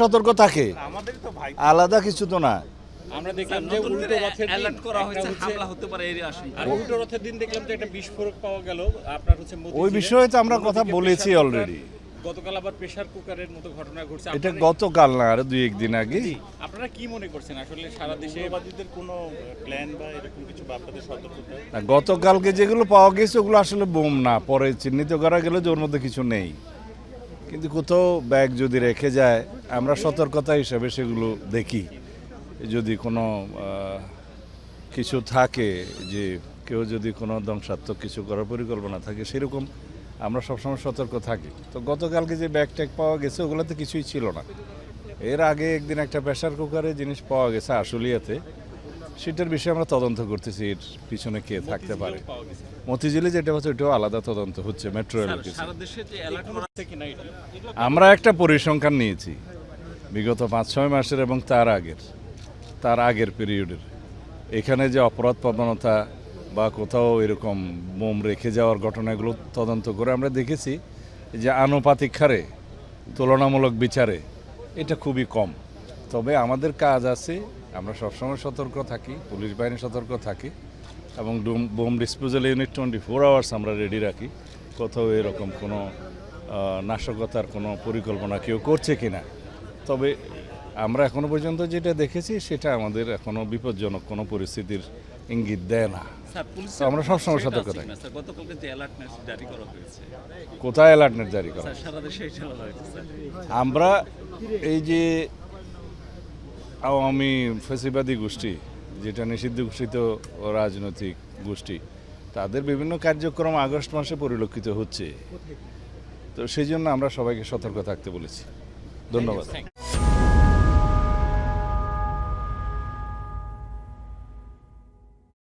সতর্ক থাকে, আলাদা কিছু তো না। আমরা দেখলাম যে উল্টো রথের অ্যালার্ট করা হয়েছে, হামলা হতে পারে এর আশঙ্কা। আর উল্টো রথের দিন দেখলাম যে একটা বিস্ফোরক পাওয়া গেল আপনার হচ্ছে ওই বিষয়ে তো আমরা কথা বলেছি অলরেডি। গতকাল আবার প্রেসার কুকারের মতো ঘটনা ঘটছে। এটা গতকাল না, আরো 2-1 দিন আগে। আপনারা কি মনে করছেন আসলে সারা দেশে বাদীদের কোনো প্ল্যান বা এরকম কিছু বা আপনাদের সতর্কতা? গতকালকে যেগুলো পাওয়া গেছে ওগুলো আসলে বোম না, পরে চিহ্নিত করা গেল যে ওর মধ্যে কিছু নেই। কিন্তু কোথাও ব্যাগ যদি রেখে যায় আমরা সতর্কতা হিসাবে সেগুলো দেখি, যদি কোনো কিছু থাকে, যে কেউ যদি কোনো ধ্বংসাত্মক কিছু করার পরিকল্পনা থাকে, সেরকম আমরা সবসময় সতর্ক থাকি। তো গতকালকে যে ব্যাগ ট্যাগ পাওয়া গেছে ওগুলোতে কিছুই ছিল না। এর আগে একদিন একটা প্রেসার কুকারে জিনিস পাওয়া গেছে আশুলিয়াতে, সেটার বিষয়ে আমরা তদন্ত করতেছি, এর পিছনে কে থাকতে পারে। মতিঝিলে যেটা হচ্ছে ওইটাও আলাদা তদন্ত হচ্ছে, মেট্রো রেলের কিছু। আমরা একটা পরিসংখ্যান নিয়েছি বিগত 5-6 মাসের এবং তার আগের পিরিয়ডের। এখানে যে অপরাধ প্রবণতা বা কোথাও এরকম বোম রেখে যাওয়ার ঘটনাগুলো তদন্ত করে আমরা দেখেছি যে আনুপাতিক হারে, তুলনামূলক বিচারে এটা খুবই কম। তবে আমাদের কাজ আছে, আমরা সবসময় সতর্ক থাকি, পুলিশ বাহিনী সতর্ক থাকি, এবং বোম ডিসপোজাল ইউনিট 24 আওয়ার্স আমরা রেডি রাখি। কোথাও এরকম কোনো নাশকতার কোনো পরিকল্পনা কেউ করছে কিনা। তবে আমরা এখনো পর্যন্ত যেটা দেখেছি সেটা আমাদের এখনো বিপজ্জনক কোনো পরিস্থিতির ইঙ্গিত দেয় না। তো আমরা সবসময় সতর্ক থাকি। কোথায় অ্যালার্টনেট জারি করা? আমরা এই যে আওয়ামী ফ্যাসিবাদী গোষ্ঠী, যেটা নিষিদ্ধ ঘোষিত রাজনৈতিক গোষ্ঠী, তাদের বিভিন্ন কার্যক্রম আগস্ট মাসে পরিলক্ষিত হচ্ছে। তো সেই জন্য আমরা সবাইকে সতর্ক থাকতে বলেছি। ধন্যবাদ।